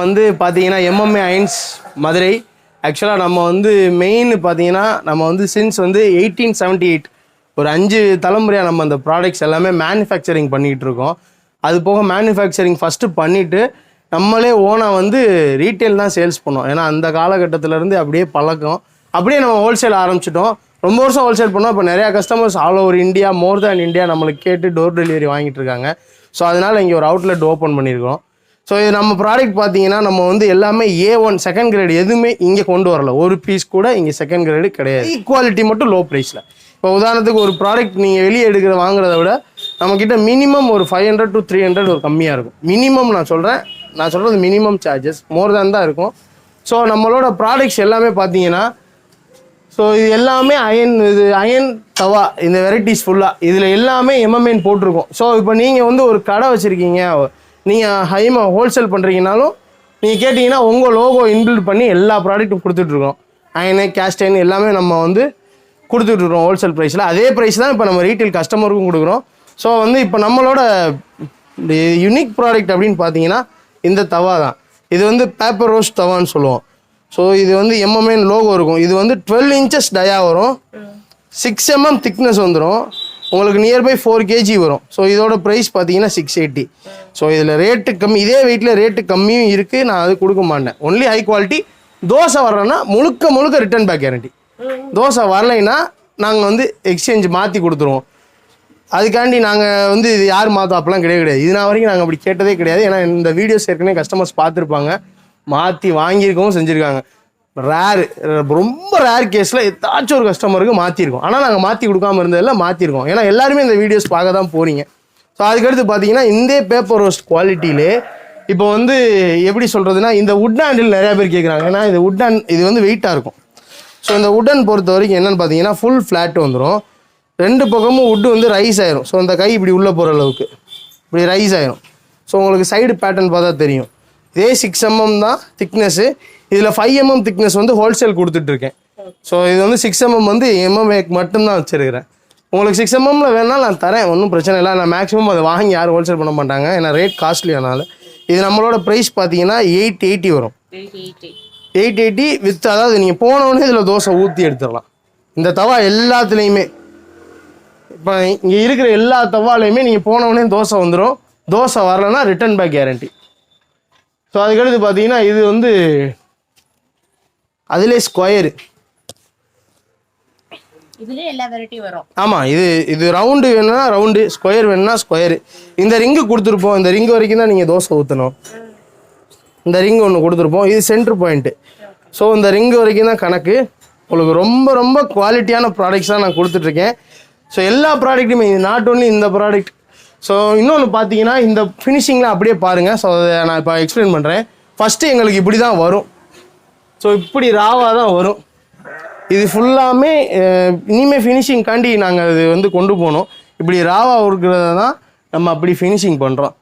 வந்து பார்த்தீங்கன்னா MMA ions Madurai. ஆக்சுவலாக நம்ம வந்து மெயின் பார்த்தீங்கன்னா நம்ம வந்து சின்ஸ் வந்து 1878 ஒரு 5 தலைமுறையாக நம்ம அந்த ப்ராடக்ட்ஸ் எல்லாமே மேனுஃபேக்சரிங் பண்ணிகிட்டு இருக்கோம். அது போக மேனுஃபேக்சரிங் ஃபஸ்ட்டு பண்ணிவிட்டு நம்மளே ஓனாக வந்து ரீட்டெயில் தான் சேல்ஸ் பண்ணோம். ஏன்னா அந்த காலகட்டத்திலேருந்து அப்படியே பழக்கம், அப்படியே நம்ம ஹோல்சேல் ஆரம்பிச்சிட்டோம். ரொம்ப வருஷம் ஹோல்சேல் பண்ணோம். இப்போ நிறையா கஸ்டமர்ஸ் ஆல் ஓவர் இந்தியா, மோர் தேன் இந்தியா நம்மளுக்கு கேட்டு டோர் டெலிவரி வாங்கிட்டு இருக்காங்க. ஸோ அதனால் இங்கே ஒரு அவுட்லெட் ஓப்பன் பண்ணியிருக்கோம். ஸோ இது நம்ம ப்ராடக்ட் பார்த்தீங்கன்னா நம்ம வந்து எல்லாமே A1 செகண்ட் கிரேடு எதுவுமே இங்கே கொண்டு வரல. ஒரு பீஸ் கூட இங்கே செகண்ட் கிரேடு கிடையாது. ஈக்குவாலிட்டி மட்டும் லோ ப்ரைஸில். இப்போ உதாரணத்துக்கு ஒரு ப்ராடக்ட் நீங்கள் வெளியே எடுக்கிற வாங்குறத விட நம்மக்கிட்ட மினிமம் ஒரு 500 to 300 ஒரு கம்மியாக இருக்கும். மினிமம் நான் சொல்கிறது மினிமம் சார்ஜஸ் மோர் தேன் தான் இருக்கும். ஸோ நம்மளோட ப்ராடக்ட்ஸ் எல்லாமே பார்த்தீங்கன்னா ஸோ இது எல்லாமே அயன் தவா, இந்த வெரைட்டிஸ் ஃபுல்லாக இதில் எல்லாமே எம்எம்ஏன்னு போட்டிருக்கோம். ஸோ இப்போ நீங்கள் வந்து ஒரு கடை வச்சுருக்கீங்க, நீங்கள் ஹோல்சேல் பண்ணுறீங்கனாலும் நீங்கள் கேட்டிங்கன்னா உங்கள் லோகோ இன்பில்ட் பண்ணி எல்லா ப்ராடக்ட்டும் கொடுத்துட்ருக்கோம். அயனு, கேஸ்ட் அயன் எல்லாமே நம்ம வந்து கொடுத்துட்ருக்கோம் ஹோல்சேல் ப்ரைஸில். அதே ப்ரைஸ் தான் இப்போ நம்ம ரீட்டைல் கஸ்டமருக்கும் கொடுக்குறோம். ஸோ வந்து இப்போ நம்மளோட யூனிக் ப்ராடக்ட் அப்படின்னு பார்த்தீங்கன்னா இந்த தவா தான். இது வந்து பேப்பர் ரோஸ்ட் தவான்னு சொல்லுவோம். ஸோ இது வந்து எம்எம்ஏன் லோகோ இருக்கும். இது வந்து 12 inches டயா வரும், 6 mm திக்னஸ் வந்துடும், உங்களுக்கு நியர்பை 4 kg வரும். ஸோ இதோட ப்ரைஸ் பார்த்தீங்கன்னா 680. ஸோ இதில் ரேட்டு கம்மி, இதே வெயிட்டில் ரேட்டு கம்மியும் இருக்குது. நான் அது கொடுக்க மாட்டேன். Only high quality. தோசை வரலன்னா முழுக்க ரிட்டர்ன் பேக் கேரண்டி. தோசை வரலைன்னா நாங்கள் வந்து எக்ஸ்சேஞ்ச் மாற்றி கொடுத்துருவோம். அதுக்காண்டி நாங்கள் வந்து இது யார் மாற்றோம் அப்பெல்லாம் கிடையாது. இது நான் வரைக்கும் நாங்கள் அப்படி கேட்டதே கிடையாது. ஏன்னா இந்த வீடியோஸ் ஏற்கனவே கஸ்டமர்ஸ் பார்த்துருப்பாங்க, மாற்றி வாங்கியிருக்கவும் செஞ்சுருக்காங்க. ரொம்ப ரேர் கேஸில் ஏதாச்சும் ஒரு கஸ்டமருக்கு மாற்றிருக்கோம். ஆனால் நாங்கள் மாற்றி கொடுக்காமல் இருந்ததில் மாற்றிருக்கோம். ஏன்னா எல்லாருமே இந்த வீடியோஸ் பார்க்க தான் போகிறீங்க. ஸோ அதுக்கடுத்து பார்த்தீங்கன்னா இந்த பேப்பர் ரோஸ்ட் குவாலிட்டியிலே இப்போ வந்து எப்படி சொல்கிறதுனா இந்த வுட் ஹேண்டில் நிறையா பேர் கேட்குறாங்க. ஏன்னா இது வந்து வெயிட்டாக இருக்கும். ஸோ இந்த வுட்டன் பொறுத்த வரைக்கும் என்னென்னு பார்த்தீங்கன்னா ஃபுல் ஃப்ளாட் வந்துடும். 2 பக்கமும் வுட்டு வந்து ரைஸ் ஆயிரும். ஸோ அந்த கை இப்படி உள்ளே போகிற அளவுக்கு இப்படி ரைஸ் ஆயிரும். ஸோ உங்களுக்கு சைடு பேட்டர்ன் பார்த்தா தெரியும். இதே 6 mm தான் திக்னஸ்ஸு. இதில் 5 mm திக்னஸ் வந்து ஹோல்சேல் கொடுத்துட்ருக்கேன். ஸோ இது வந்து 6 mm வந்து எம்எம்ஏக்கு மட்டும்தான் வச்சுருக்கிறேன். உங்களுக்கு 6 mm வேணால் நான் தரேன், ஒன்றும் பிரச்சனை இல்லை. நான் மேக்ஸிமம் அதை வாங்கி யாரும் ஹோல்சேல் பண்ண மாட்டாங்க, ஏன்னா ரேட் காஸ்ட்லி. அதனால் இது நம்மளோட ப்ரைஸ் பார்த்தீங்கன்னா 880 வரும். 880 வித், அதாவது நீங்கள் போனவொடனே இதில் தோசை ஊற்றி எடுத்துடலாம். இந்த தவா எல்லாத்துலேயுமே இப்போ இங்கே இருக்கிற எல்லா தவாலையுமே நீங்கள் போனவொடனே தோசை வந்துடும். தோசை வரலைன்னா ரிட்டர்ன் பேக் கேரண்டி. ஸோ அதுக்கடுத்து பார்த்தீங்கன்னா இது வந்து அதிலே ஸ்கொயரு, இதுலயே எல்லா வெரைட்டி வரும். ஆமாம், இது ரவுண்டு வேணும்னா ரவுண்டு, ஸ்கொயர் வேணும்னா ஸ்கொயரு. இந்த ரிங்கு கொடுத்துருப்போம். இந்த ரிங்கு வரைக்கும் தான் நீங்கள் தோசை ஊற்றணும். இந்த ரிங்கு ஒன்று கொடுத்துருப்போம். இது சென்ட்ரு பாயிண்ட்டு. ஸோ இந்த ரிங்கு வரைக்கும் தான் கணக்கு. உங்களுக்கு ரொம்ப ரொம்ப குவாலிட்டியான ப்ராடக்ட்ஸ் தான் நான் கொடுத்துட்ருக்கேன். ஸோ எல்லா ப்ராடக்ட்டுமே, நாட் ஓன்லி இந்த ப்ராடக்ட். ஸோ இன்னொன்று பார்த்தீங்கன்னா இந்த ஃபினிஷிங்லாம் அப்படியே பாருங்கள். ஸோ அதை நான் இப்போ எக்ஸ்பிளைன் பண்ணுறேன். ஃபஸ்ட்டு எங்களுக்கு இப்படி தான் வரும். ஸோ இப்படி ராவாக தான் வரும். இது ஃபுல்லாமே இனிமேல் ஃபினிஷிங்காண்டி நாங்கள் அது வந்து கொண்டு போனோம். இப்படி ராவாக இருக்கிறத தான் நம்ம அப்படி ஃபினிஷிங் பண்ணுறோம்.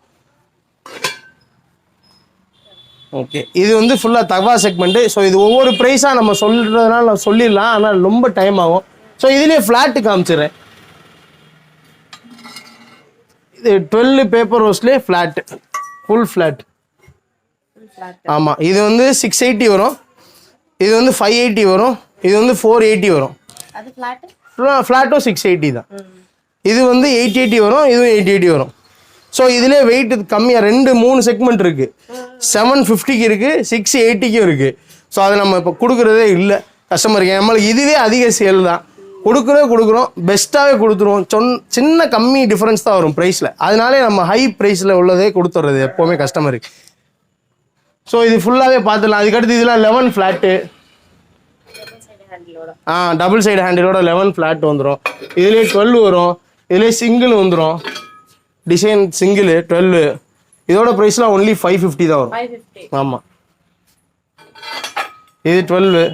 ஓகே, இது வந்து ஃபுல்லாக தவா செக்மெண்ட்டு. ஸோ இது ஒவ்வொரு ப்ரைஸாக நம்ம சொல்கிறதுனால நான் சொல்லிடலாம், ஆனால் ரொம்ப டைம் ஆகும். ஸோ இதுலேயே ஃப்ளாட்டு காமிச்சிடுறேன். இது 12 பேப்பர் ரோஸ்ட்லேயே ஃப்ளாட்டு, ஃபுல் ஃப்ளாட். ஆமாம், இது வந்து 680 வரும், இது வந்து 580 வரும், இது வந்து 480 வரும். ஃப்ளாட்டும் 680 தான். இது வந்து 880 வரும், இதுவும் 880 வரும். ஸோ இதிலே வெயிட் கம்மியாக 2-3 செக்மெண்ட் இருக்குது. 750க்கு இருக்குது, 680க்கும் இருக்குது. ஸோ அதை நம்ம இப்போ கொடுக்குறதே இல்லை கஸ்டமருக்கு. நம்மளுக்கு இதுவே அதிக சேல் தான். கொடுக்குறோம், பெஸ்ட்டாகவே கொடுத்துருவோம். சின்ன கம்மி டிஃப்ரென்ஸ் தான் வரும் ப்ரைஸில். அதனாலே நம்ம ஹை ப்ரைஸில் உள்ளதே கொடுத்துட்றது எப்போவுமே கஸ்டமருக்கு. ஸோ இது ஃபுல்லாகவே பார்த்துடலாம். அதுக்கடுத்து இதெல்லாம் 11 ஃப்ளாட்டு, டபுள் சைடு ஹேண்டிலோட 11 ஃப்ளாட் வந்துடும். இதுலேயே 12 வரும், இதுலேயே சிங்கிள் வந்துடும். Design single 12. இதோட ப்ரைஸ்லாம் ஒன்லி 550 தான் வரும். ஆமாம், இது 12.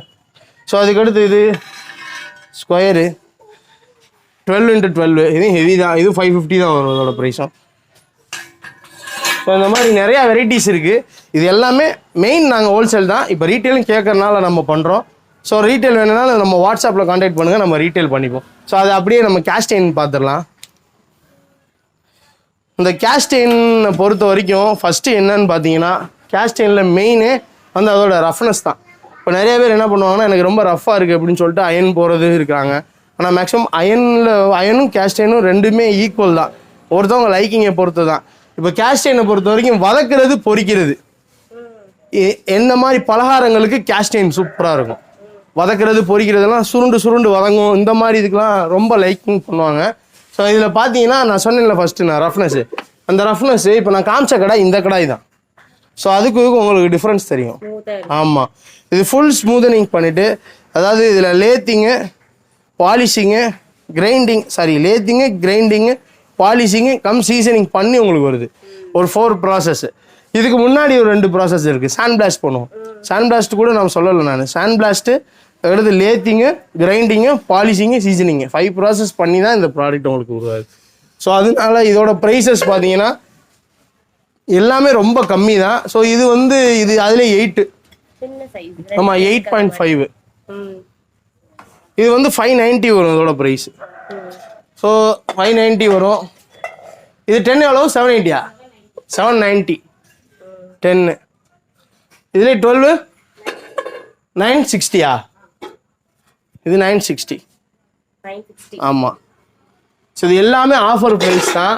ஸோ அதுக்கடுத்து இது ஸ்கொயரு 12x12, இது ஹெவி தான். இது 550 தான் வரும் இதோட ப்ரைஸும். ஸோ இந்த மாதிரி நிறையா வெரைட்டிஸ் இருக்குது. இது எல்லாமே மெயின் நாங்கள் ஹோல்சேல் தான். இப்போ ரீட்டெயிலும் கேட்கறனால நம்ம பண்ணுறோம். ஸோ ரீட்டெயில் வேணும்னாலும் நம்ம வாட்ஸ்அப்பில் கான்டாக்ட் பண்ணுங்கள், நம்ம ரீட்டெயில் பண்ணிப்போம். ஸோ அதை அப்படியே நம்ம கேஸ்டைன் பார்த்துடலாம். இந்த கேஸ்டைனை பொறுத்த வரைக்கும் ஃபஸ்ட்டு என்னன்னு பார்த்தீங்கன்னா கேஸ்டைனில் மெயினே வந்து அதோட ரஃப்னஸ் தான். இப்போ நிறைய பேர் என்ன பண்ணுவாங்கன்னா எனக்கு ரொம்ப ரஃப்பாக இருக்குது அப்படின்னு சொல்லிட்டு அயன் போகிறது இருக்காங்க. ஆனால் மேக்ஸிமம் அயனும் கேஸ்டைனும் ரெண்டுமே ஈக்குவல் தான், ஒருத்தவங்க லைக்கிங்கை பொறுத்து தான். இப்போ கேஸ்டைனை பொறுத்த வரைக்கும் வதக்கிறது பொரிக்கிறது எந்த மாதிரி பலகாரங்களுக்கு கேஸ்டைன் சூப்பராக இருக்கும். வதக்கிறது பொரிக்கிறதெல்லாம் சுருண்டு வதங்கும், இந்த மாதிரி இதுக்கெலாம் ரொம்ப லைக்கிங் பண்ணுவாங்க. ஸோ இதில் பார்த்தீங்கன்னா நான் சொன்னேன்ல ஃபஸ்ட்டு நான் ரஃப்னஸ்ஸு, அந்த ரஃப்னஸ்ஸு இப்போ நான் காமிச்ச கடாய் இந்த கடாய் தான். ஸோ அதுக்கு உங்களுக்கு டிஃப்ரென்ஸ் தெரியும். ஆமாம், இது ஃபுல் ஸ்மூதனிங் பண்ணிவிட்டு, அதாவது இதில் லேத்திங்கு பாலிஷிங்கு கிரைண்டிங்கு பாலிஷிங்கு சீசனிங் பண்ணி உங்களுக்கு வருது ஒரு 4 ப்ராசஸ்ஸு. இதுக்கு முன்னாடி ஒரு 2 ப்ராசஸ் இருக்குது. சாண்ட் பிளாஸ்ட் பண்ணுவோம். சாண்ட் பிளாஸ்ட் கூட நான் சொல்லலை, நான் சாண்ட் பிளாஸ்ட்டு அடுத்து லேத்திங்கு கிரைண்டிங்கு பாலிஷிங்கு சீசனிங்கு 5 ப்ராசஸ் பண்ணி தான் இந்த ப்ராடக்ட் உங்களுக்கு உருவாது. ஸோ அதனால இதோட ப்ரைஸஸ் பார்த்தீங்கன்னா எல்லாமே ரொம்ப கம்மி தான். ஸோ இது இது அதில் 8, ஆமாம் 8.5. இது 590 வரும் இதோட ப்ரைஸ். ஸோ 590 வரும். இது 10 எவ்வளோ? 780 790 10. இதில் 12 960 இது 960. ஆமாம். ஸோ இது எல்லாமே ஆஃபர் ப்ரைஸ் தான்.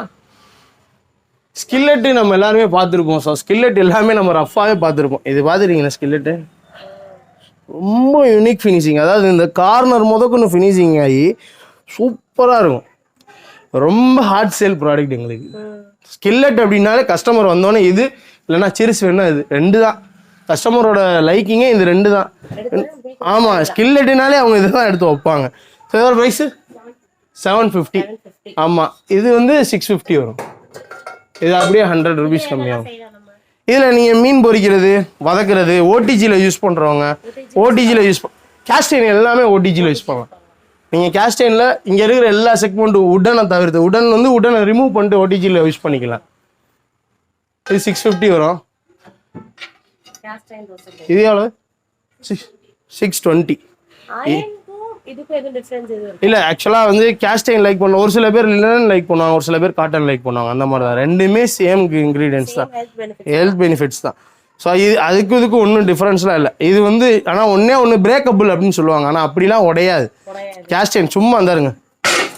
ஸ்கில்லெட்டு நம்ம எல்லாருமே பார்த்துருப்போம். ஸோ ஸ்கில்லெட் எல்லாமே நம்ம ரஃப்பாகவே பார்த்துருப்போம். இது பார்த்துருக்கீங்களா ஸ்கில்லெட்டு? ரொம்ப யூனிக் ஃபினிஷிங், அதாவது இந்த கார்னர் முதற்கொண்டு ஃபினிஷிங் ஆகி சூப்பராக இருக்கும். ரொம்ப ஹார்ட் சேல் ப்ராடக்ட் எங்களுக்கு. ஸ்கில்லெட் அப்படின்னாலே கஸ்டமர் வந்தோடனே இது இல்லைன்னா சிறுசு வேணா இது 2 தான் கஸ்டமரோட லைக்கிங்கே, இது 2 தான். ஆமாம், ஸ்கில்லெட்டுனாலே அவங்க இதை தான் எடுத்து வைப்பாங்க. ஸோ இதோட ப்ரைஸு 750. ஆமாம், இது 650 வரும். இது அப்படியே 100 rupees கம்மியாகும். இதில் நீங்கள் மீன் பொரிக்கிறது வதக்கிறது ஓடிஜியில் யூஸ் பண்ணுறவங்க ஓடிஜியில் கேஸ்டைன் எல்லாமே ஓடிஜியில் யூஸ் பண்ணலாம். நீங்கள் கேஸ்டைனில் இங்கே இருக்கிற எல்லா செக்மெண்ட்டும் உடனை தவிர்த்து உடனை ரிமூவ் பண்ணிட்டு ஓடிஜியில் யூஸ் பண்ணிக்கலாம். இது 650 வரும். இது எவ்வளோ? 620. இல்லை, ஆக்சுவலாக கேஸ்டைன் லைக் பண்ணுவோம், ஒரு சில பேர் லினன் லைக் பண்ணுவாங்க, ஒரு சில பேர் காட்டன் லைக் பண்ணுவாங்க. அந்த மாதிரி தான், ரெண்டுமே சேம் இன்க்ரீடியன்ஸ் தான், ஹெல்த் பெனிஃபிட்ஸ் தான். ஸோ இது இதுக்கு ஒன்றும் டிஃப்ரென்ஸ்லாம் இல்லை. இது ஆனால் ஒன்று பிரேக்கபிள் அப்படின்னு சொல்லுவாங்க, ஆனால் அப்படிலாம் உடையாது. கேஸ்டைன் சும்மா இருந்தாருங்க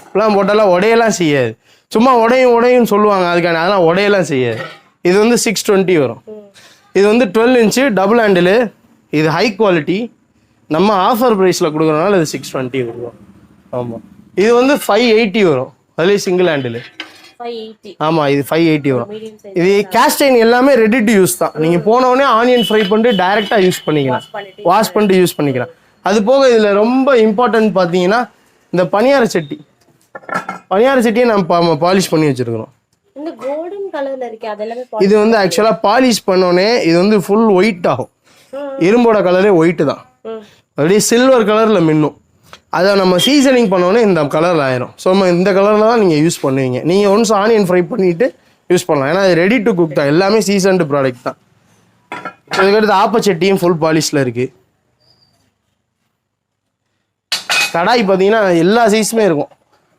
இப்பெல்லாம் போட்டாலாம் உடையெல்லாம் செய்யாது, சும்மா உடையும் சொல்லுவாங்க, அதுக்கான அதெல்லாம் உடையெல்லாம் செய்யாது. இது 620 வரும். இது 12 inch டபுள் ஹேண்டிலு. இது ஹை குவாலிட்டி, நம்ம ஆஃபர் ப்ரைஸில் கொடுக்குறதுனால இது 620 வரும். ஆமாம், இது 580 வரும். அதுலேயே சிங்கிள் ஹேண்டிலு. ஆமாம், இது 580 வரும். இது கேஸ்டைன் எல்லாமே ரெடி டு யூஸ் தான். நீங்கள் போனோடனே ஆனியன் ஃப்ரை பண்ணிட்டு டைரெக்டாக யூஸ் பண்ணிக்கலாம், வாஷ் பண்ணிட்டு யூஸ் பண்ணிக்கலாம். அது போக இதில் ரொம்ப இம்பார்ட்டன்ட் பார்த்தீங்கன்னா இந்த பனியார சட்டியை நம்ம பாலிஷ் பண்ணி வச்சுருக்கிறோம். இது ஆக்சுவலாக பாலிஷ் பண்ணோடனே இது ஃபுல் ஒயிட் ஆகும். இரும்போட கலரே ஒயிட்டு தான், அப்படியே சில்வர் கலரில் மின்னும். அதை நம்ம சீசனிங் பண்ணோன்னே இந்த கலரில் ஆயிரும். ஸோ நம்ம இந்த கலரில் தான் நீங்கள் யூஸ் பண்ணுவீங்க. நீங்கள் ஒன்ஸ் ஆனியன் ஃப்ரை பண்ணிவிட்டு யூஸ் பண்ணலாம், ஏன்னா அது ரெடி டு குக் தான், எல்லாமே சீசன்டு ப்ராடக்ட் தான். இதுக்கடுத்து ஆப்பச்சட்டியும் ஃபுல் பாலிஷில் இருக்குது. கடாய் பார்த்தீங்கன்னா எல்லா சைஸுமே இருக்கும்.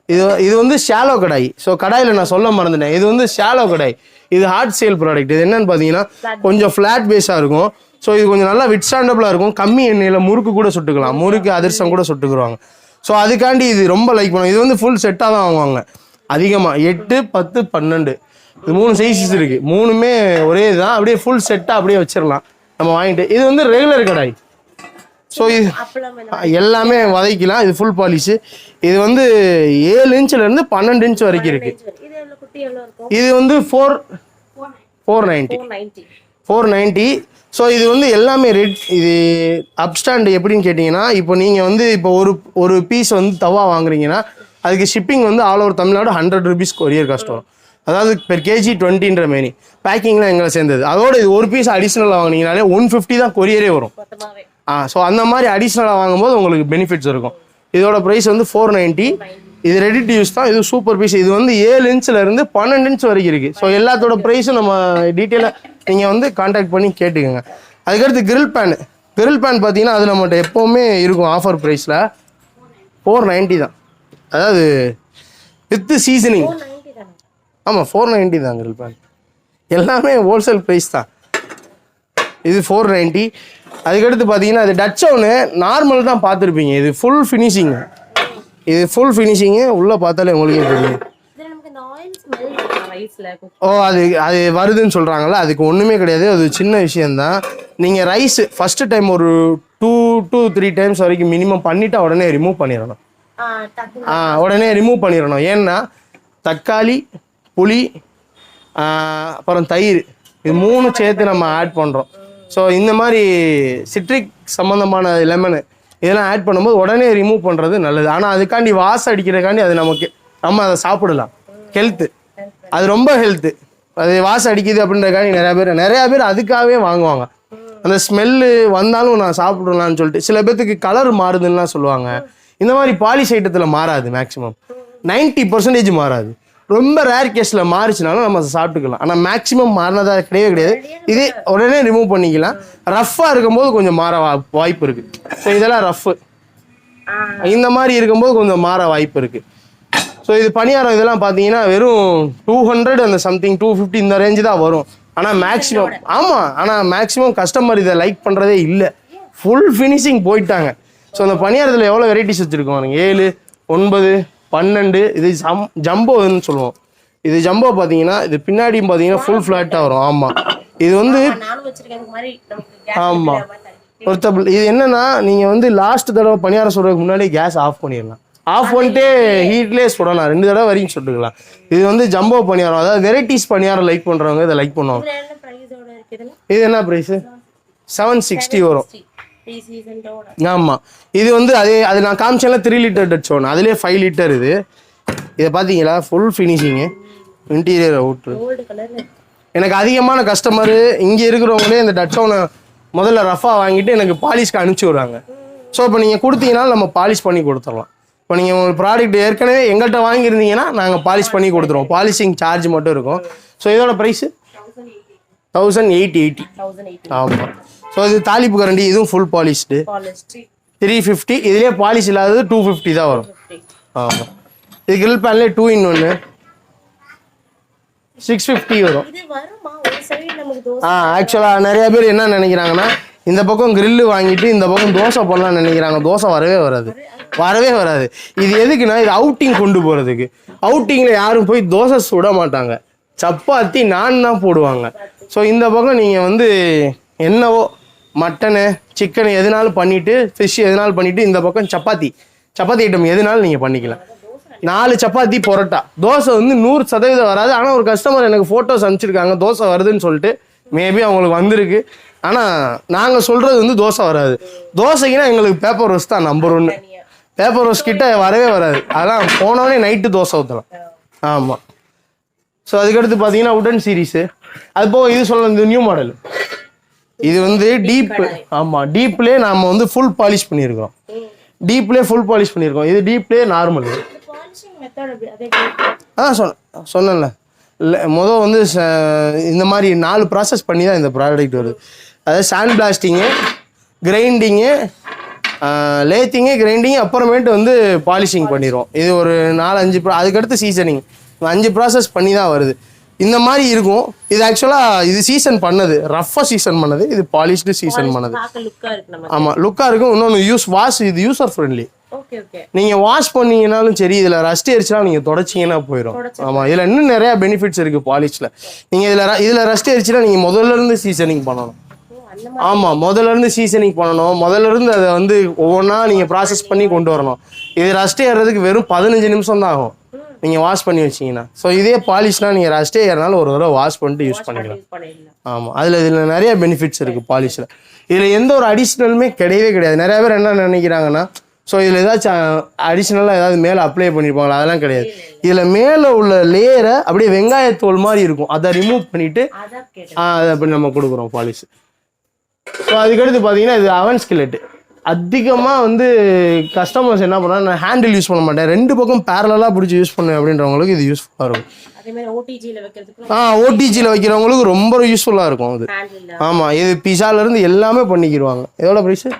இது ஷாலோ கடாய். ஸோ கடாயில் நான் சொல்ல மறந்துட்டேன், இது ஷாலோ கடாய். இது ஹார்ட் சேல் ப்ராடக்ட். இது என்னன்னு பார்த்தீங்கன்னா கொஞ்சம் ஃப்ளாட் பேஸாக இருக்கும். ஸோ இது கொஞ்சம் நல்லா விட்ஸ்டாண்டபிளாக இருக்கும். கம்மி எண்ணெயில் முறுக்கு கூட சுட்டுக்கலாம், முறுக்கு அதிரசம் கூட சுட்டுக்குருவாங்க. ஸோ அதுக்காண்டி இது ரொம்ப லைக் பண்ணுவாங்க. இது ஃபுல் செட்டாக தான் வாங்குவாங்க அதிகமாக. 8, 10, 12 இது 3 சைஸஸ் இருக்குது. 3மே ஒரே இதுதான், அப்படியே ஃபுல் செட்டாக அப்படியே வச்சிடலாம் நம்ம வாங்கிட்டு. இது ரெகுலர் கடாய். ஸோ இது எல்லாமே வதக்கலாம். இது ஃபுல் பாலிஷு. இது 7 inchலேருந்து 12 inch வரைக்கும் இருக்குது. இது 490. ஸோ இது எல்லாமே இது அப்ஸ்டாண்ட் எப்படின்னு கேட்டிங்கன்னா, இப்போ நீங்கள் இப்போ ஒரு பீஸ் தவா வாங்குறீங்கன்னா அதுக்கு shipping all over Tamil Nadu 100 rupees courier cost வரும். அதாவது பெர் கேஜி 20ன்ற மாரி பேக்கிங்லாம் எங்களை சேர்ந்தது. அதோட இது ஒரு பீஸ் அடிஷ்னலாக வாங்கினீங்கனாலே 150 தான் கொரியரே வரும். ஸோ அந்த மாதிரி அடிஷ்னலாக வாங்கும்போது உங்களுக்கு பெனிஃபிட்ஸ் இருக்கும். இதோட ப்ரைஸ் 490. இது ரெடி டு யூஸ் தான். இது சூப்பர் பீஸ். இது 7 inchலேருந்து 12 inch வரைக்கும் இருக்குது. ஸோ எல்லாத்தோட ப்ரைஸும் நம்ம டீட்டெயிலாக நீங்கள் கான்டாக்ட் பண்ணி கேட்டுக்கோங்க. அதுக்கடுத்து கிரில் பேன் பார்த்தீங்கன்னா அது நம்மகிட்ட எப்போவுமே இருக்கும் ஆஃபர் ப்ரைஸில் 490 தான். அதாவது வித் சீசனிங். ஆமாம், 490 தான் கிரில் பேன். எல்லாமே ஹோல்சேல் ப்ரைஸ் தான். இது 490. அதுக்கடுத்து பார்த்தீங்கன்னா அது டச் ஒன்று நார்மல் தான் பார்த்துருப்பீங்க. இது ஃபுல் ஃபினிஷிங்கு. இது ஃபுல் ஃபினிஷிங்கு. உள்ளே பார்த்தாலே உங்களுக்கே தெரியும். ஓ அது அது வருதுன்னு சொல்கிறாங்களா? அதுக்கு ஒன்றுமே கிடையாது. அது சின்ன விஷயந்தான். நீங்கள் ரைஸ் ஃபஸ்ட்டு டைம் ஒரு 2 to 3 டைம்ஸ் வரைக்கும் மினிமம் பண்ணிவிட்டு உடனே ரிமூவ் பண்ணிடணும். உடனே ரிமூவ் பண்ணிடணும். ஏன்னா தக்காளி, புளி, அப்புறம் தயிர், இது 3 சேர்த்து நம்ம ஆட் பண்ணுறோம். ஸோ இந்த மாதிரி சிட்ரிக் சம்மந்தமான லெமனு இதெல்லாம் ஆட் பண்ணும்போது உடனே ரிமூவ் பண்ணுறது நல்லது. ஆனால் அதுக்காண்டி வாசம் அடிக்கிறதுக்காண்டி அது நம்ம அதை சாப்பிடலாம். ஹெல்த்து, அது ரொம்ப ஹெல்த்து. அது வாசம் அடிக்குது அப்படின்றக்காண்டி நிறையா பேர் அதுக்காகவே வாங்குவாங்க. அந்த ஸ்மெல்லு வந்தாலும் நான் சாப்பிடலான்னு சொல்லிட்டு. சில பேர்த்துக்கு கலர் மாறுதுன்னா சொல்லுவாங்க. இந்த மாதிரி பாலிஷ் ஐட்டத்தில் மாறாது. மேக்ஸிமம் 90% மாறாது. ரொம்ப ரேர் கேஸில் மாறிச்சுனாலும் நம்ம அதை சாப்பிட்டுக்கலாம். ஆனால் மேக்ஸிமம் மாறினதா கிடையாது. இது உடனே ரிமூவ் பண்ணிக்கலாம். ரஃப்பாக இருக்கும்போது கொஞ்சம் மாற வாய்ப்பு இருக்குது. ஸோ இதெல்லாம் ரஃப்பு. இந்த மாதிரி இருக்கும்போது கொஞ்சம் மாற வாய்ப்பு இருக்குது. ஸோ இது பணியாரம் இதெல்லாம் பார்த்தீங்கன்னா வெறும் 200 அந்த சம்திங் 250 இந்த ரேஞ்சு தான் வரும். ஆனால் மேக்ஸிமம் ஆனால் மேக்ஸிமம் கஸ்டமர் இதை லைக் பண்ணுறதே இல்லை. ஃபுல் ஃபினிஷிங் போயிட்டாங்க. ஸோ அந்த பணியாரத்தில் எவ்வளோ வெரைட்டிஸ் வச்சுருக்கோம். 7, 9, 12. இது ஜம்போன்னு சொல்லுவோம். இது ஜம்போ பார்த்தீங்கன்னா இது பின்னாடியும் பார்த்தீங்கன்னா ஃபுல் ஃப்ளாட்டாக வரும். ஆமாம், இது வந்து ஆமாம் பொருத்தபிள். இது என்னன்னா நீங்கள் வந்து லாஸ்ட் தடவை பணியாரம் சுடுறதுக்கு முன்னாடி கேஸ் ஆஃப் பண்ணிடலாம். ஆஃப் பண்ணிட்டு ஹீட்லேயே சுடலாம். 2 தடவை வரைக்கும் சுட்டுக்கலாம். இது வந்து ஜம்போ பணியாரம். அதாவது வெரைட்டிஸ் பணியாரம் லைக் பண்ணுறவங்க இதை லைக் பண்ணுவாங்க. இது என்ன ப்ரைஸு? 760 வரும். ஆமாம், இது வந்து அது நான் காமிச்சேன்ல 3 லிட்டர் டச் ஒன்று, அதுலேயே 5 லிட்டர். இதை பார்த்தீங்களா? ஃபுல் ஃபினிஷிங்கு, இன்டீரியர் அவுட்ரு. எனக்கு அதிகமான கஸ்டமரு இங்கே இருக்கிறவங்களே இந்த டச் ஒன்று முதல்ல ரஃபாக வாங்கிட்டு எனக்கு பாலிஷ்க்கு அனுப்பிச்சி விடுறாங்க. ஸோ இப்போ நீங்கள் கொடுத்தீங்கன்னா நம்ம பாலிஷ் பண்ணி கொடுத்துடலாம். இப்போ நீங்கள் உங்கள் ப்ராடக்ட் ஏற்கனவே எங்கள்கிட்ட வாங்கியிருந்தீங்கன்னா நாங்கள் பாலிஷ் பண்ணி கொடுத்துருவோம். பாலிஷிங் சார்ஜ் மட்டும் இருக்கும். ஸோ இதோட ப்ரைஸு 1880. ஆமாம். ஸோ இது தாலிப்பு கரண்டி, இதுவும் ஃபுல் பாலிஷ்டு 350. இதுலேயே பாலிஷ் இல்லாதது 250 தான் வரும். ஆமாம். இது கிரில் பேன்லேயே 2 in 1 650 வரும். ஆக்சுவலாக நிறைய பேர் என்ன நினைக்கிறாங்கன்னா இந்த பக்கம் கிரில்லு வாங்கிட்டு இந்த பக்கம் தோசை போடலாம்னு நினைக்கிறாங்க. தோசை வரவே வராது. இது எதுக்குன்னா இது அவுட்டிங் கொண்டு போகிறதுக்கு. அவுட்டிங்கில் யாரும் போய் தோசை சுட மாட்டாங்க. சப்பாத்தி நான் தான் போடுவாங்க. ஸோ இந்த பக்கம் நீங்கள் வந்து என்னவோ மட்டனு சிக்கனு எதுனாலும் பண்ணிவிட்டு, ஃபிஷ் எதுனாலும் பண்ணிவிட்டு, இந்த பக்கம் சப்பாத்தி ஐட்டம் எதுனாலும் நீங்கள் பண்ணிக்கலாம். 4 சப்பாத்தி பரோட்டா. தோசை வந்து 100% வராது. ஆனால் ஒரு கஸ்டமர் எனக்கு ஃபோட்டோஸ் அனுப்பிச்சிருக்காங்க தோசை வருதுன்னு சொல்லிட்டு. மேபி அவங்களுக்கு வந்திருக்கு. ஆனால் நாங்கள் சொல்கிறது வந்து தோசை வராது. தோசைக்குன்னா எங்களுக்கு பேப்பர் ரோஸ் தான் நம்பர் 1. பேப்பர் ரோஸ் கிட்ட வரவே வராது. அதான் போனோடனே நைட்டு தோசை ஊற்றலாம். ஆமாம். ஸோ அதுக்கடுத்து பார்த்தீங்கன்னா உடன் சீரீஸு. அது போக இது சொல்ல இந்த நியூ மாடல். இது வந்து டீப்பு. ஆமாம், டீப்லேயே நாம் வந்து ஃபுல் பாலிஷ் பண்ணியிருக்கோம். இது டீப்லேயே நார்மல். சொன்னேன்ல மொதல் வந்து இந்த மாதிரி 4 ப்ராசஸ் பண்ணி தான் இந்த ப்ராடக்ட் வருது. அதாவது சாண்ட் பிளாஸ்டிங்கு, கிரைண்டிங்கு, லேத்திங்கு, கிரைண்டிங்கு, அப்புறமேட்டு வந்து பாலிஷிங் பண்ணிடுவோம். இது ஒரு 4-5 அதுக்கடுத்து சீசனிங் 5 ப்ராசஸ் பண்ணி தான் வருது. இந்த மாதிரி இருக்கும். இது ஆக்சுவலாக இது சீசன் பண்ணது, ரஃபாக சீசன் பண்ணது. இது பாலிஷ்டு சீசன் பண்ணது. ஆமாம், லுக்காக இருக்கும். இன்னொன்று இது யூசர் ஃப்ரெண்ட்லி. நீங்கள் வாஷ் பண்ணீங்கன்னாலும் சரி, இதில் ரஸ்ட் எரிச்சுனா நீங்கள் தொடச்சிங்கன்னா போயிடும். ஆமாம், இதில் இன்னும் நிறையா பெனிஃபிட்ஸ் இருக்குது பாலிஷில். நீங்கள் இதில் ரஸ்ட் எரிச்சுனா நீங்கள் முதல்லேருந்து சீசனிங் பண்ணணும். ஆமாம், முதல்லேருந்து சீசனிங் பண்ணணும். முதல்லேருந்து அதை வந்து ஒவ்வொன்றா நீங்கள் ப்ராசஸ் பண்ணி கொண்டு வரணும். இது ரஸ்ட் ஏறுறதுக்கு வெறும் 15 நிமிஷம் தான் ஆகும் நீங்கள் வாஷ் பண்ணி வச்சிங்கன்னா. ஸோ இதே பாலிஷ்னா நீங்கள் ரஸ்ட்டே ஏறினாலும் ஒரு தடவை வாஷ் பண்ணிட்டு யூஸ் பண்ணிக்கலாம். ஆமாம், இதில் நிறைய பெனிஃபிட்ஸ் இருக்குது பாலிஷில். இதில் எந்த ஒரு அடிஷ்னலுமே கிடையாது. நிறைய பேர் என்ன நினைக்கிறாங்கன்னா, ஸோ இதில் ஏதாச்சும் அடிஷ்னலாக ஏதாவது மேலே அப்ளை பண்ணியிருப்பாங்களா? அதெல்லாம் கிடையாது. இதில் மேலே உள்ள லேயரை அப்படியே வெங்காயத்தோல் மாதிரி இருக்கும், அதை ரிமூவ் பண்ணிவிட்டு அதை அப்படி நம்ம கொடுக்குறோம் பாலிஷ். ஸோ அதுக்கடுத்து பார்த்தீங்கன்னா இது அவன் ஸ்கில்லெட்டு. அதிகமாக வந்து கஸ்டமர்ஸ் என்ன பண்ணுறாங்க, நான் ஹேண்டில் யூஸ் பண்ண மாட்டேன், 2 பக்கம் பேரலாக பிடிச்சி யூஸ் பண்ணுவேன் அப்படின்றவங்களுக்கு இது யூஸ்ஃபுல்லாக இருக்கும். ஓடிஜியில் வைக்கிறவங்களுக்கு ரொம்ப யூஸ்ஃபுல்லாக இருக்கும் அது. ஆமாம், இது பிஸாலேருந்து எல்லாமே பண்ணிக்கிடுவாங்க. எவ்வளோ ப்ரைஸு?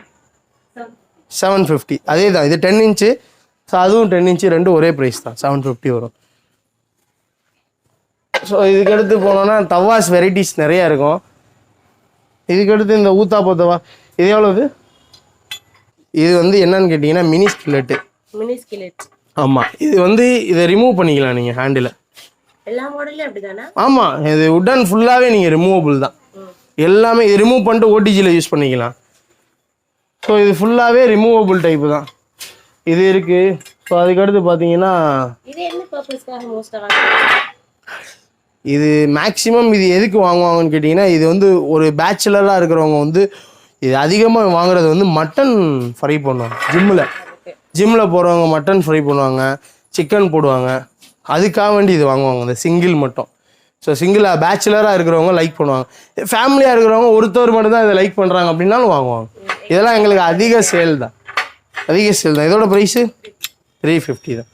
750. அதே தான், இது 10 inch. ஸோ அதுவும் 10 inch, ரெண்டும் ஒரே ப்ரைஸ் தான், 750 வரும். ஸோ இதுக்கடுத்து போனோன்னா தவாஸ் வெரைட்டிஸ் நிறையா இருக்கும். இதுக்கடுத்து இந்த ஊத்தா போத்தவா இது எவ்வளவு? இது வந்து என்னன்னு கேட்டிங்கன்னா மினி ஸ்கில்லெட்டு. Mini skillet. ஆமாம், இது வந்து இதை ரிமூவ் பண்ணிக்கலாம் நீங்கள் ஹேண்டில். எல்லா மாடல்லையும் அப்படிதானே? ஆமாம், இது உடன் ஃபுல்லாகவே நீங்கள் ரிமூவபிள் தான். எல்லாமே இது ரிமூவ் பண்ணிட்டு ஓடிஜியில் யூஸ் பண்ணிக்கலாம். ஸோ இது ஃபுல்லாகவே ரிமூவபிள் டைப்பு தான் இது இருக்குது. ஸோ அதுக்கடுத்து பார்த்தீங்கன்னா இது என்ன பர்பஸ்க்காக மோஸ்ட்டாக இது மேக்ஸிமம் இது எதுக்கு வாங்குவாங்கன்னு கேட்டிங்கன்னா, இது வந்து ஒரு பேச்சுலராக இருக்கிறவங்க வந்து இது அதிகமாக வாங்குறது வந்து மட்டன் ஃப்ரை பண்ணுவாங்க. ஜிம்மில் போகிறவங்க மட்டன் ஃப்ரை பண்ணுவாங்க, சிக்கன் போடுவாங்க, அதுக்காக வேண்டி இது வாங்குவாங்க இந்த சிங்கிள் மட்டும். ஸோ சிங்கிளாக பேச்சுலராக இருக்கிறவங்க லைக் பண்ணுவாங்க. ஃபேமிலியாக இருக்கிறவங்க ஒருத்தர் மட்டும் தான் இதை லைக் பண்ணுறாங்க அப்படின்னாலும் வாங்குவாங்க. இதெல்லாம் எங்களுக்கு அதிக சேல் தான். இதோட ப்ரைஸு 350 தான்.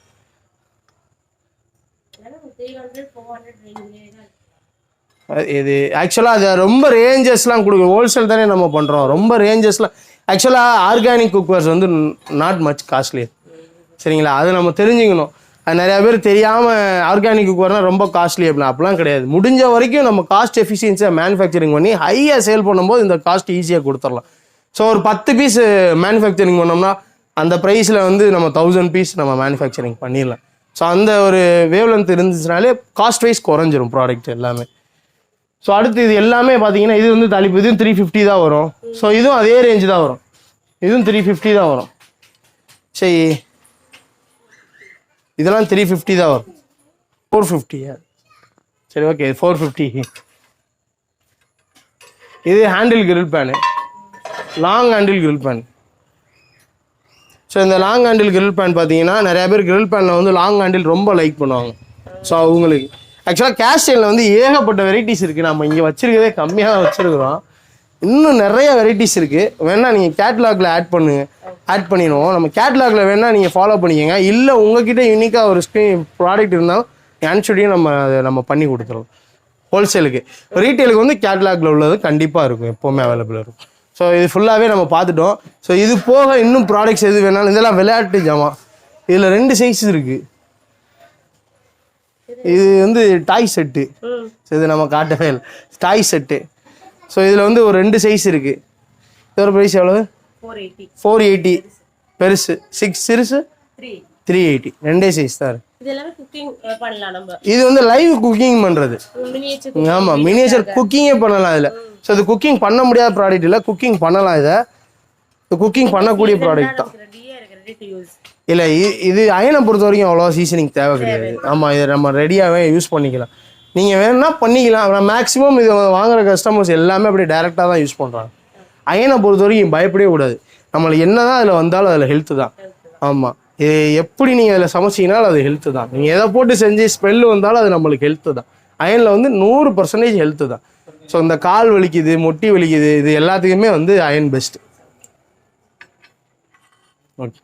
இது ஆக்சுவலாக அது ரொம்ப ரேஞ்சஸ்லாம் கொடுக்கும். ஹோல்சேல் தானே நம்ம பண்ணுறோம். ரொம்ப ரேஞ்சஸ்லாம் ஆக்சுவலாக ஆர்கானிக் குக்வேர்ஸ் வந்து நாட் மச் காஸ்ட்லி. சரிங்களா, அது நம்ம தெரிஞ்சுக்கணும். அது நிறையா பேர் தெரியாமல் ஆர்கானிக் குக்வேர்னால் ரொம்ப காஸ்ட்லி அப்படிலாம் கிடையாது. முடிஞ்ச வரைக்கும் நம்ம காஸ்ட் எஃபிஷியன்சியாக மேனுஃபேக்சரிங் பண்ணி ஹையாக சேல் பண்ணும்போது இந்த காஸ்ட் ஈஸியாக கொடுத்துடலாம். ஸோ ஒரு 10 பீஸ் மேனுஃபேக்சரிங் பண்ணோம்னா அந்த ப்ரைஸில் வந்து நம்ம 1000 பீஸ் நம்ம மேனுஃபேக்சரிங் பண்ணிடலாம். ஸோ அந்த ஒரு வேவ் லென்த் இருந்துச்சுனாலே காஸ்ட் வைஸ் குறைஞ்சிரும் ப்ராடக்ட் எல்லாமே. ஸோ அடுத்து இது எல்லாமே பார்த்தீங்கன்னா இது வந்து தலைப்பு, இதுவும் 350 தான் வரும். ஸோ இதுவும் அதே ரேஞ்சு தான் வரும். இதுவும் 350 தான் வரும். சரி, இதெல்லாம் 350 தான் வரும். 450. சரி, ஓகே, 450. இது handle grill pan, long handle grill pan. So இந்த லாங் ஹேண்டில் கிரில் பேன் பார்த்தீங்கன்னா நிறையா பேர் கிரில் பேனில் வந்து லாங் ஹேண்டில் ரொம்ப லைக் பண்ணுவாங்க. ஸோ அவங்களுக்கு ஆக்சுவலாக கேஸ்டைனில் வந்து ஏகப்பட்ட வெரைட்டிஸ் இருக்குது. நம்ம இங்கே வச்சுருக்கதே கம்மியாக வச்சுருக்குறோம். இன்னும் நிறைய வெரைட்டிஸ் இருக்குது. வேணால் நீங்கள் கேட்லாகில் ஆட் பண்ணிடுவோம். நம்ம கேட்லாகில் வேணால் நீங்கள் ஃபாலோ பண்ணிக்கோங்க. இல்லை உங்ககிட்ட யூனிக்காக ஒரு ப்ராடக்ட் இருந்தாலும் அனுப்பிச்சுடியும் நம்ம பண்ணி கொடுத்துருவோம். ஹோல்சேலுக்கு. ரீட்டெயிலுக்கு வந்து கேட்லாகில் உள்ளது கண்டிப்பாக இருக்கும், எப்போவுமே அவைலபிள் இருக்கும். ஸோ இது ஃபுல்லாகவே நம்ம பார்த்துட்டோம். ஸோ இது போக இன்னும் ப்ராடக்ட்ஸ் எது வேணாலும் இதெல்லாம் விளையாட்டு ஜாமான். இதில் 2 சைஸ் இருக்குது. இது வந்து டாய் செட்டு. ஸோ இது நம்ம காட்டவே இல்லை, டாய் செட்டு. ஸோ இதில் வந்து ஒரு 2 சைஸ் இருக்குது. இதோட ப்ரைஸ் எவ்வளவு? 480 பெருசு, 6 சிறுசு 380. 2 சைஸ் தான். இது வந்து லைவ் குக்கிங் பண்ணுறது. ஆமாம், மினியேச்சர் குக்கிங்கே பண்ணலாம் இதில். ஸோ இது குக்கிங் பண்ண முடியாத ப்ராடக்ட் இல்லை, குக்கிங் பண்ணலாம். இதை குக்கிங் பண்ணக்கூடிய ப்ராடக்ட் தான். இல்லை, இது அயனை பொறுத்த வரைக்கும் அவ்வளோவா சீசனிங் தேவை கிடையாது. ஆமாம், இதை நம்ம ரெடியாகவே யூஸ் பண்ணிக்கலாம். நீங்கள் வேணும்னா பண்ணிக்கலாம். ஆனால் மேக்ஸிமம் இது வாங்குகிற கஸ்டமர்ஸ் எல்லாமே அப்படியே டேரெக்டாக தான் யூஸ் பண்ணுறாங்க. அயனை பொறுத்த வரைக்கும் பயப்படவே கூடாது. நம்மளுக்கு என்ன தான் அதில் வந்தாலும் அதில் ஹெல்த்து தான். ஆமாம், இது எப்படி நீங்கள் அதில் சமைச்சிங்கனாலும் அது ஹெல்த்து தான். நீங்கள் எதை போட்டு செஞ்சு ஸ்மெல்லு வந்தாலும் அது நம்மளுக்கு ஹெல்த்து தான். அயனில் வந்து 100% ஹெல்த்து தான். ஸோ இந்த கால் வலிக்குது, முட்டி வலிக்குது, இது எல்லாத்துக்குமே வந்து அயன் பெஸ்ட்டு. ஓகே.